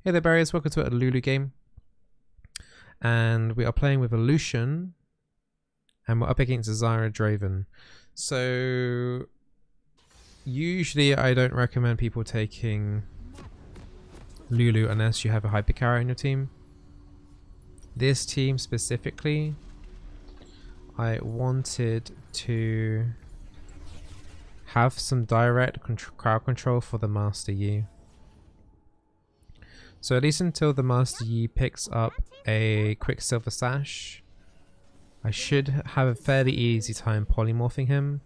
Hey there, Barriers. Welcome to a Lulu game. And we are playing with a Lucian. And we're up against a Zyra Draven. So, usually I don't recommend people taking Lulu unless you have a HYPERCARRY on your team. This team specifically, I wanted to have some direct crowd control for the Master Yi. So at least until the Master Yi picks up a Quicksilver Sash, I should have a fairly easy time polymorphing him.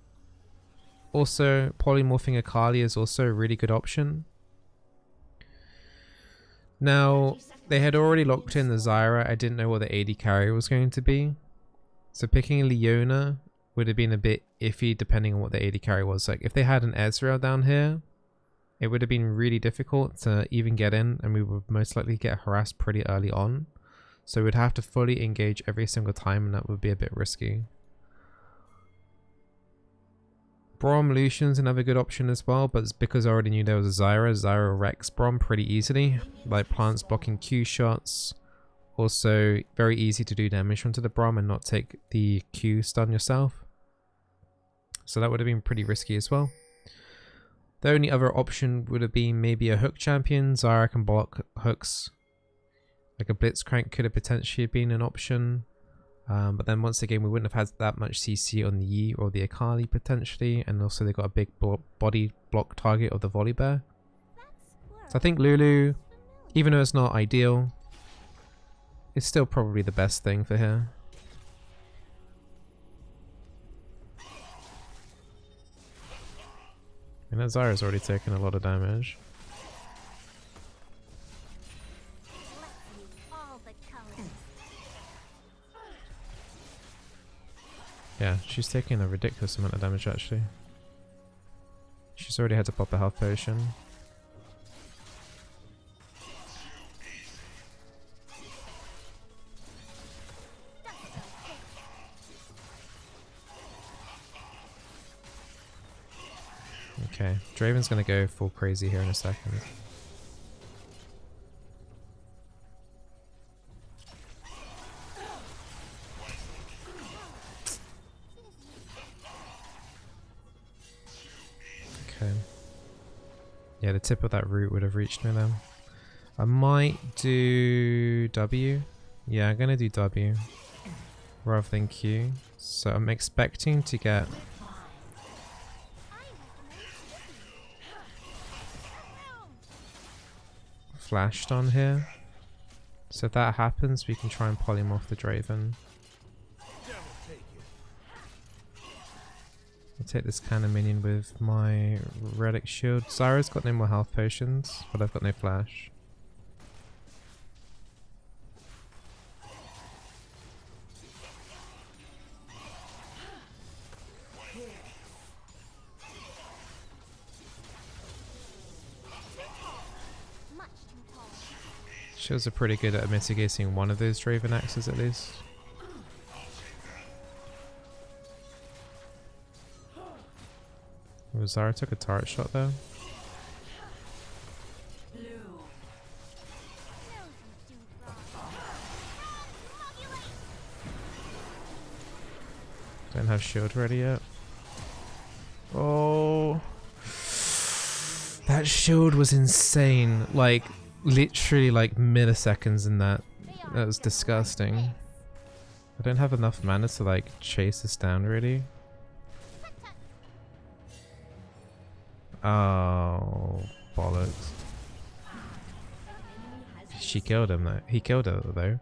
Also, polymorphing Akali is also a really good option. Now, they had already locked in the Zyra. I didn't know what the AD carry was going to be. So picking Leona would have been a bit iffy depending on what the AD carry was. Like if they had an Ezreal down here, it would have been really difficult to even get in, and we would most likely get harassed pretty early on. So we'd have to fully engage every single time, and that would be a bit risky. Braum Lucian's another good option as well, but it's because I already knew there was a Zyra wrecks Braum pretty easily. Like plants blocking Q shots. Also very easy to do damage onto the Braum and not take the Q stun yourself. So that would have been pretty risky as well. The only other option would have been maybe a hook champion. Zyra can block hooks. Like a Blitzcrank could have potentially been an option. But then once again, we wouldn't have had that much CC on the Yi or the Akali potentially. And also they got a big body block target of the Volibear. So I think Lulu, even though it's not ideal, is still probably the best thing for here. And that Zyra's already taken a lot of damage. Yeah, she's taking a ridiculous amount of damage actually. She's already had to pop a health potion. Okay, Draven's gonna go full crazy here in a second. Okay. Yeah, the tip of that root would have reached me then. I might do W. Yeah, I'm gonna do W rather than Q. So I'm expecting to get flashed on here. So if that happens, we can try and polymorph the Draven. I'll take this cannon minion with my relic shield. Zyra's got no more health potions, but I've got no flash. Shields are pretty good at mitigating one of those Draven axes at least. Oh, Zyra took a turret shot though. Don't have shield ready yet. Oh, that shield was insane. Like literally like milliseconds in that. That was disgusting. I don't have enough mana to like chase this down really. Oh, bollocks. She killed him though. He killed her though.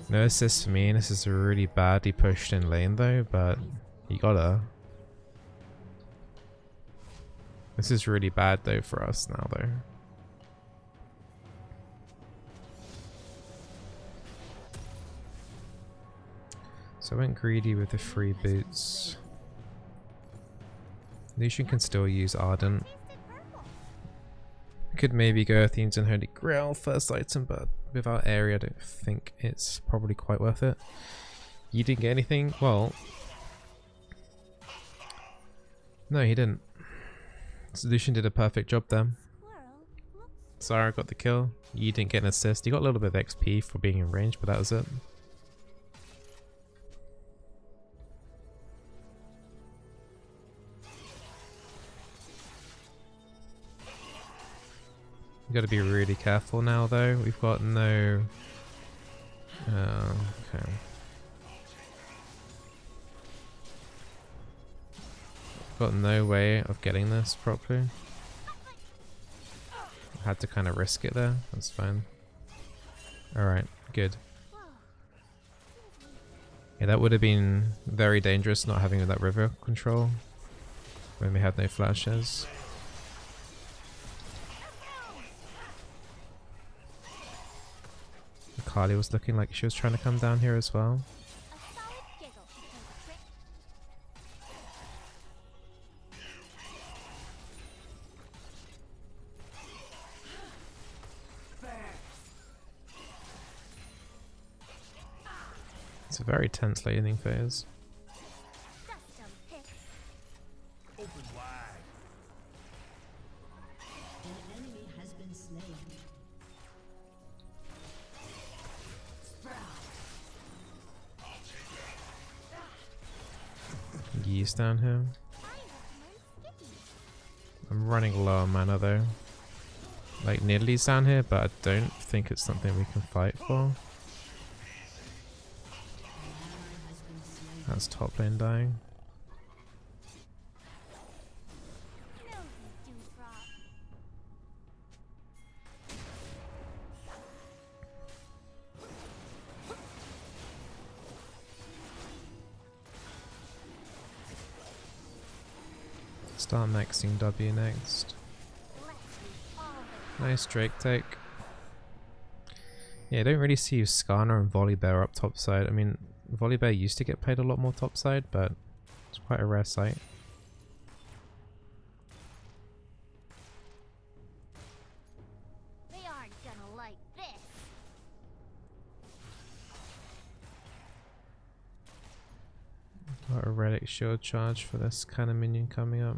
No assist for me, and this is a really badly pushed in lane though, but he got her. This is really bad though for us now though. So I went greedy with the free boots. Lucian can still use Ardent. Could maybe go Athene's and Holy Grail first item, but without area I don't think it's probably quite worth it. You didn't get anything? Well, no he didn't. So Lucian did a perfect job there. Zara got the kill. You didn't get an assist. You got a little bit of XP for being in range, but that was it. You gotta be really careful now though. We've got no... okay. Got no way of getting this properly. I had to kind of risk it there. That's fine. Alright, good. Yeah, that would have been very dangerous not having that river control when we had no flashes. Carly was looking like she was trying to come down here as well. It's a very tense laning phase. Yeast down here. I'm running low on mana though. Like Nidalee's down here, but I don't think it's something we can fight for. That's top lane dying. Start maxing W next. Nice Drake take. Yeah, I don't really see Skarner and Volibear up topside. I mean, Volibear used to get played a lot more topside, but it's quite a rare sight. They aren't gonna like this. Got a relic shield charge for this kind of minion coming up.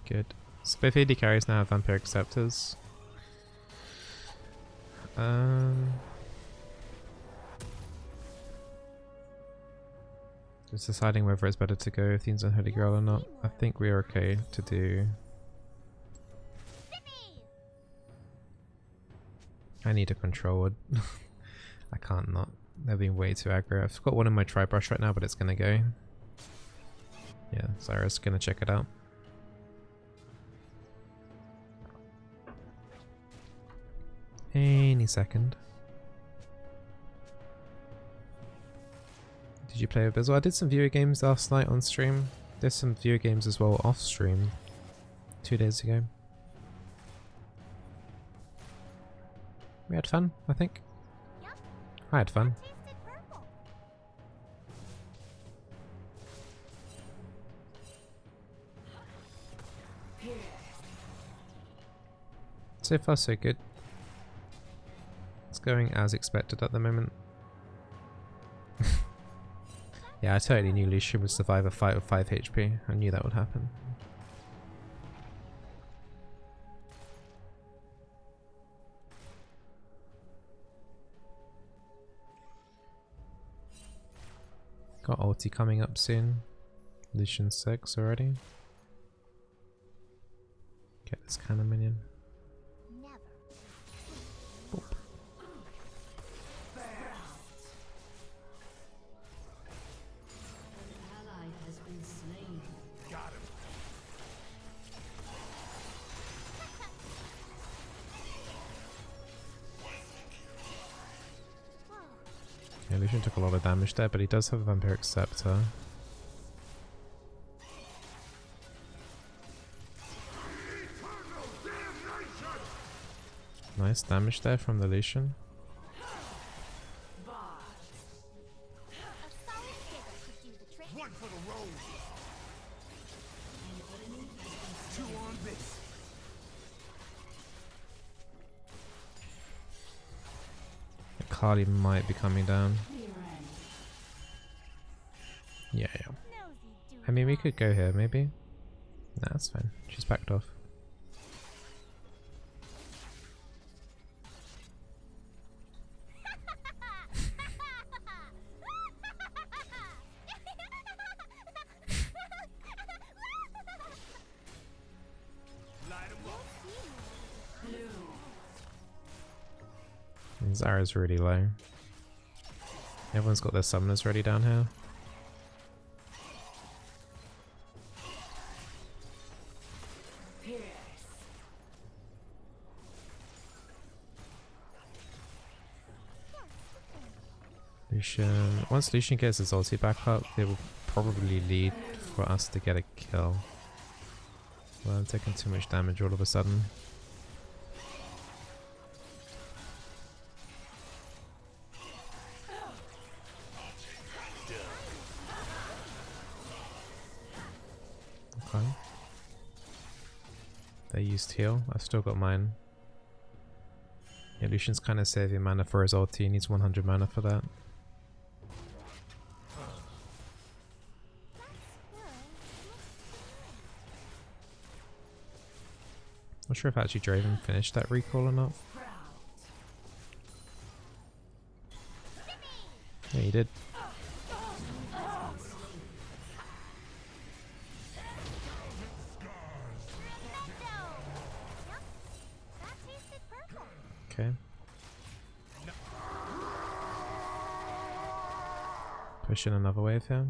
Good. So both AD carries now have Vampiric Scepters. Just deciding whether it's better to go Athene's Unholy Grail or not. I think we're okay to do. I need a control wood. I can't not. They're being way too aggro. I've got one in my tri-brush right now, but it's gonna go. Yeah, Zyra's gonna check it out. Any second. Did you play with Bizzle? I did some viewer games last night on stream. There's some viewer games as well off stream 2 days ago. We had fun, I think. Yep. I had fun. Tasted purple. So far so good. It's going as expected at the moment. Yeah, I totally knew Lucian would survive a fight with 5 HP. I knew that would happen. Got ulti coming up soon. Lucian 6 already. Get this kind of minion. Never. Boop. Yeah, Lucian took a lot of damage there, but he does have a Vampiric Scepter. Nice damage there from the Lucian. A solid figure could do the trick. One for the road. Two on this. Carly might be coming down. Yeah. Nosy I mean, we could go here, maybe. Nah, that's fine. She's backed off. And Zara's really low. Everyone's got their summoners ready down here. Lucian, once Lucian gets his ulti back up, it will probably lead for us to get a kill. Well, I'm taking too much damage all of a sudden. Okay. They used heal. I've still got mine. Yeah, Lucian's kind of saving mana for his ulti. He needs 100 mana for that. Not sure if actually Draven finished that recall or not. Yeah, he did. Okay. Push in another wave here.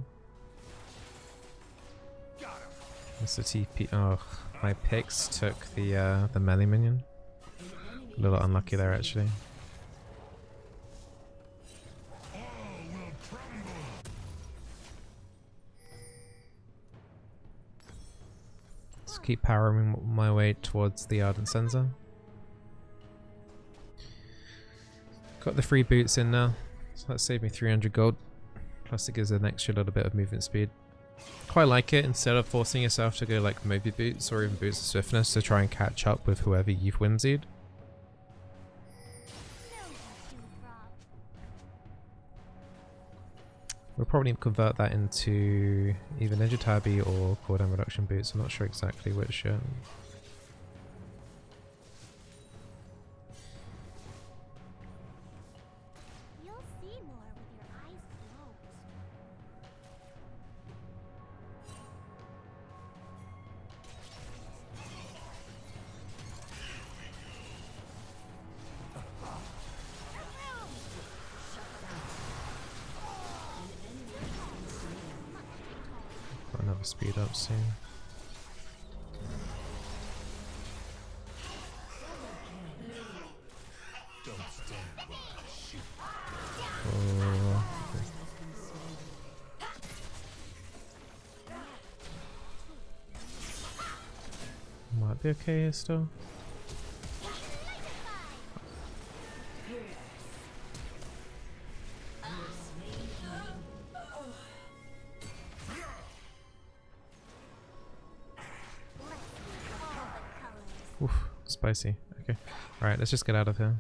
That's the TP. Oh, my picks took the melee minion. A little unlucky there, actually. Just keep powering my way towards the Ardent Sensor. Got the free boots in now, so that saved me 300 gold. Plus it gives an extra little bit of movement speed. Quite like it, instead of forcing yourself to go like Moby boots or even boots of swiftness to try and catch up with whoever you've whimsied. We'll probably convert that into either Ninja Tabi or cooldown reduction boots. I'm not sure exactly which yet. Another speed up soon. Oh. Might be okay here still. Oof, spicy. Okay. Alright, let's just get out of here.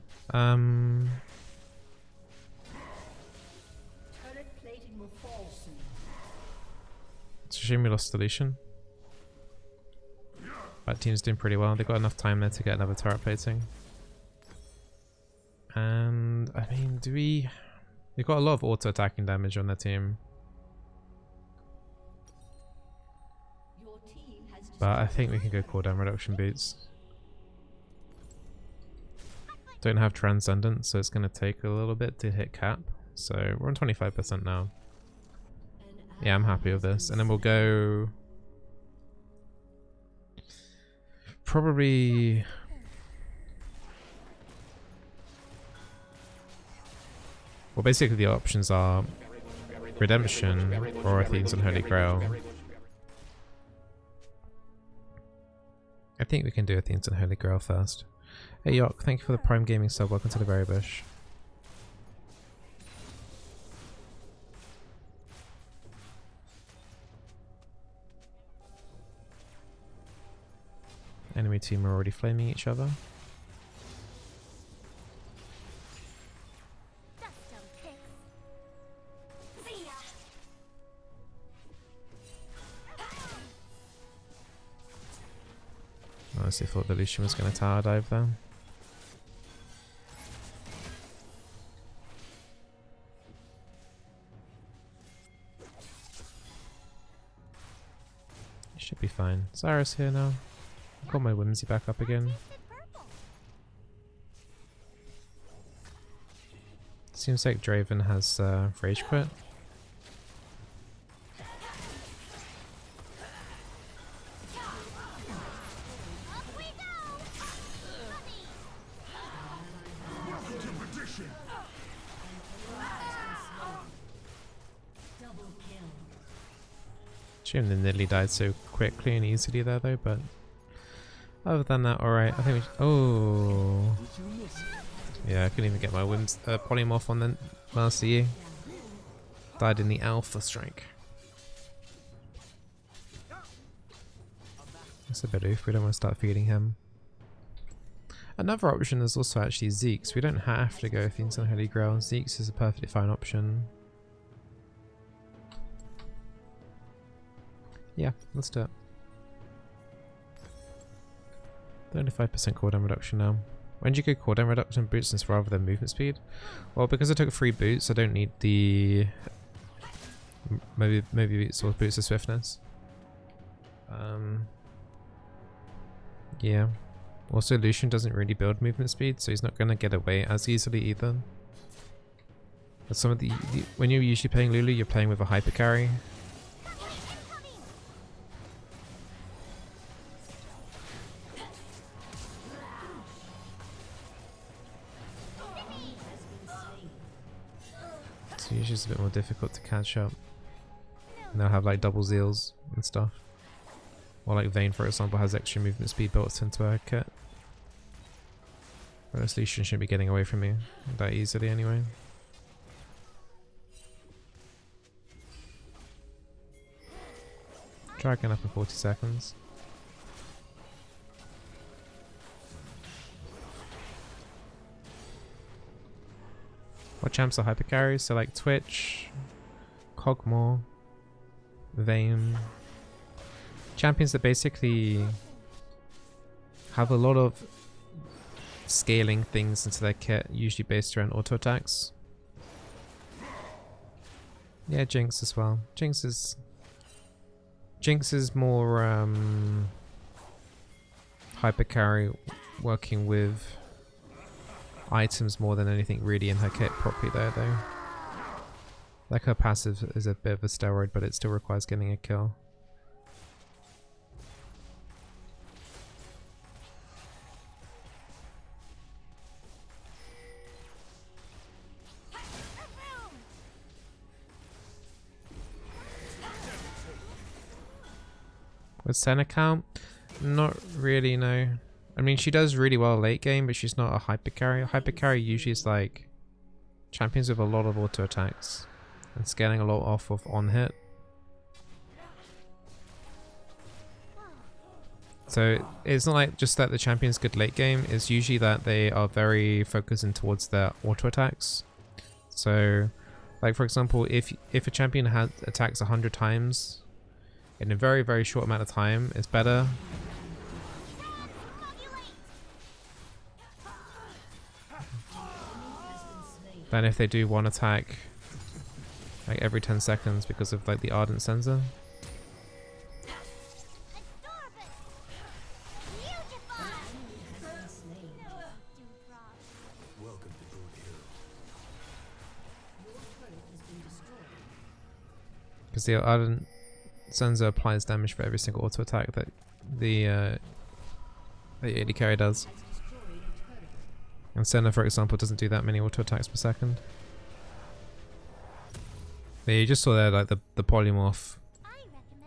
It's a shame we lost deletion. That team's doing pretty well. They've got enough time there to get another turret plating. And I mean, we've got a lot of auto attacking damage on their team. But I think we can go cooldown reduction boots. Don't have Transcendence, so it's going to take a little bit to hit cap. So we're on 25% now. Yeah, I'm happy with this. And then we'll go... probably... well, basically the options are Redemption or Athene's and Holy Grail. I think we can do Athene's and Holy Grail first. Hey Yok, thank you for the Prime Gaming sub. Welcome to the Berry Bush. Enemy team are already flaming each other. honestly thought the Lucian was going to tower dive there. Should be fine. Zyra's here now. Got my Whimsy back up again. Seems like Draven has rage quit. Shame they nearly died so quickly and easily there though, but other than that, alright. I think we oh. Yeah, I couldn't even get my polymorph on then. Master Yi. Died in the alpha strike. That's a bit oof, we don't want to start feeding him. Another option is also actually Zeke's. We don't have to go things on Holy Grail. Zeke's is a perfectly fine option. Yeah, let's do it. 35% cooldown reduction now. When do you go cooldown reduction boots rather than movement speed? Well, because I took 3 boots, I don't need the maybe boots or boots of swiftness. Yeah. Also, Lucian doesn't really build movement speed, so he's not going to get away as easily either. But some of the when you're usually playing Lulu, you're playing with a HYPERCARRY. So usually it's a bit more difficult to catch up. And they'll have like double zeals and stuff. Or like Vayne, for example, has extra movement speed built into her kit. Whereas Lucian shouldn't be getting away from me that easily anyway. Dragon up in 40 seconds. What champs are HYPERCARRYs? So like Twitch, Kog'Maw, Vayne. Champions that basically have a lot of scaling things into their kit, usually based around auto attacks. Yeah, Jinx as well. Jinx is more HYPERCARRY, working with items more than anything really in her kit properly there though. Like her passive is a bit of a steroid, but it still requires getting a kill. With Senna count? Not really, no. I mean, she does really well late game, but she's not a HYPERCARRY. HYPERCARRY usually is like champions with a lot of auto attacks and scaling a lot off of on hit. So it's not like just that the champion's good late game, it's usually that they are very focused in towards their auto attacks. So like for example, if a champion attacks 100 times in a very, very short amount of time, it's better than if they do one attack like every 10 seconds because of like the ardent sensor. Because the ardent sensor applies damage for every single auto attack that the AD carry does. And Senna, for example, doesn't do that many auto attacks per second. But you just saw there like the polymorph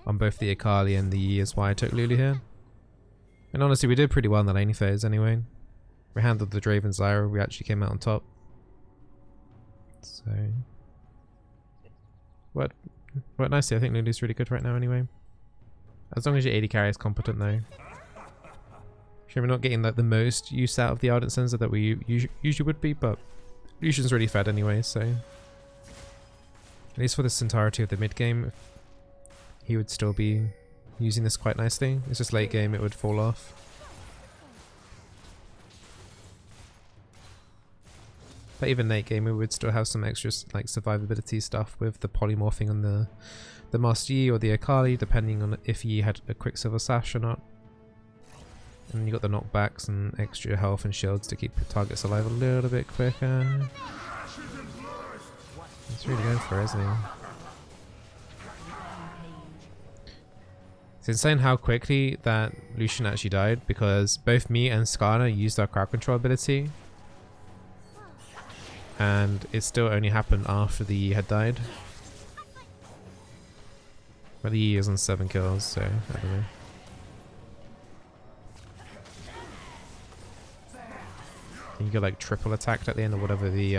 on both the Akali and the Yi is why I took Lulu here. And honestly, we did pretty well in the laning phase anyway. We handled the Draven Zyra, we actually came out on top. So what nicely, I think Lulu's really good right now anyway. As long as your AD carry is competent though. Sure, we're not getting like the most use out of the Ardent Sensor that we usually would be, but Lucian's really fed anyway, so at least for this entirety of the mid game, he would still be using this quite nicely. It's just late game it would fall off. But even late game, we would still have some extra like survivability stuff with the polymorphing on the Master Yi or the Akali, depending on if Yi had a Quicksilver Sash or not. And you got the knockbacks and extra health and shields to keep your targets alive a little bit quicker. He's really going for it, isn't he? It's insane how quickly that Lucian actually died, because both me and Skarner used our crowd control ability. And it still only happened after the Yi had died. But the Yi is on 7 kills, so I don't know. You get like triple attacked at the end or whatever the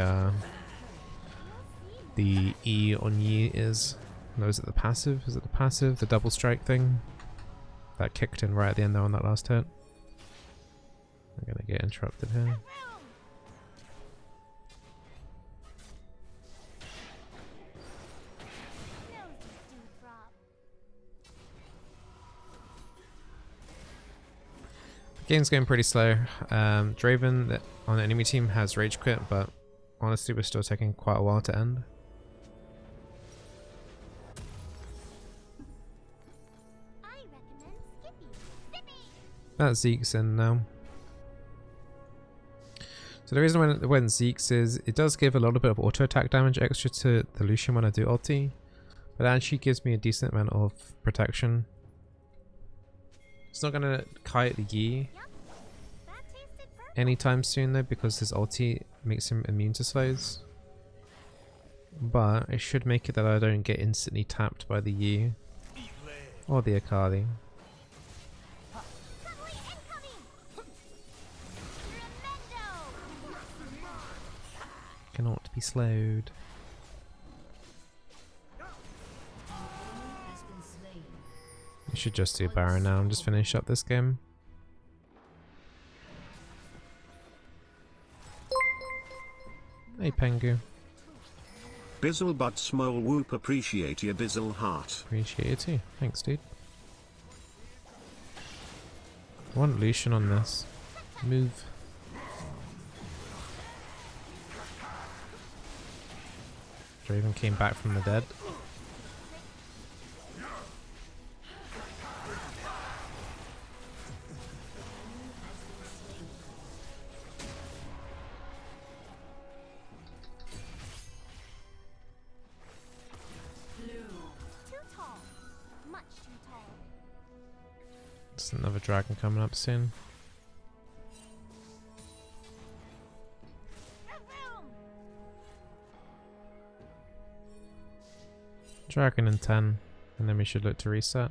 E on Yi is. No, is it the passive? Is it the passive? The double strike thing? That kicked in right at the end there on that last hit. I'm gonna get interrupted here. Game's going pretty slow. Draven on the enemy team has rage quit, but honestly we're still taking quite a while to end. I recommend Skippy. That Zeke's in now. So the reason when Zeke's is, it does give a little bit of auto attack damage extra to the Lucian when I do ulti, but it actually gives me a decent amount of protection. It's not gonna kite the Yi anytime soon though, because his ulti makes him immune to slows. But it should make it that I don't get instantly tapped by the Yi or the Akali. Cannot be slowed. I should just do Baron now and just finish up this game. Hey Pengu. Bizzle but small whoop, appreciate your Bizzle heart. Appreciate it too. Thanks dude. I want Lucian on this. Move. Draven came back from the dead. There's another dragon coming up soon. Dragon in 10, and then we should look to reset.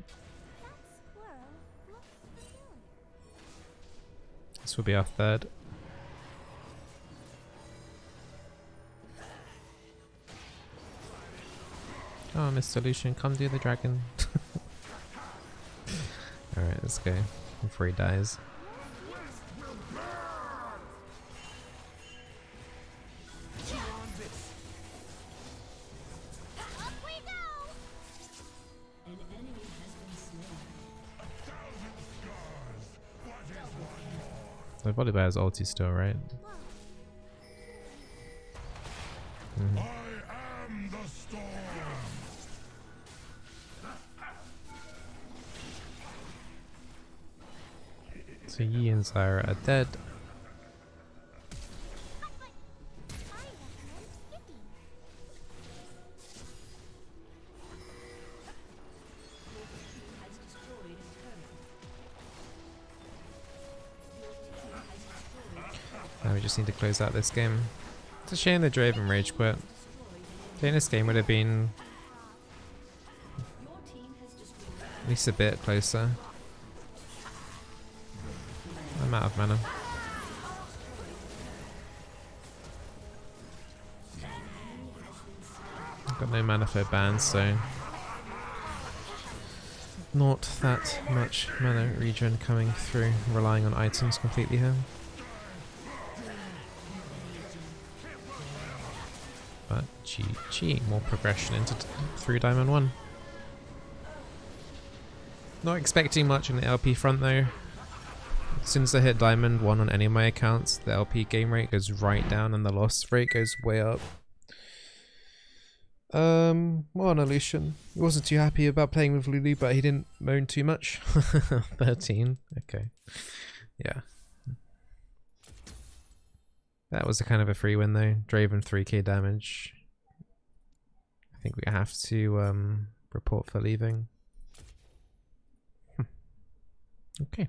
This will be our third. Oh, Mr. Lucian, come do the dragon. Alright, let's go before he dies. So Volibear has ulti still, right? Mm-hmm. I am the storm. So Yi and Zyra are dead. Now we just need to close out this game. It's a shame the Draven rage quit. I think this game would have been at least a bit closer. I'm out of mana. I've got no mana for bans, so not that much mana regen coming through, relying on items completely here. But GG, more progression into through Diamond 1. Not expecting much on the LP front though. As soon as I hit Diamond 1 on any of my accounts, the LP game rate goes right down and the loss rate goes way up. Well, on Lucian. He wasn't too happy about playing with Lulu, but he didn't moan too much. 13. Okay. Yeah. That was a kind of a free win though. Draven 3k damage. I think we have to report for leaving. Okay.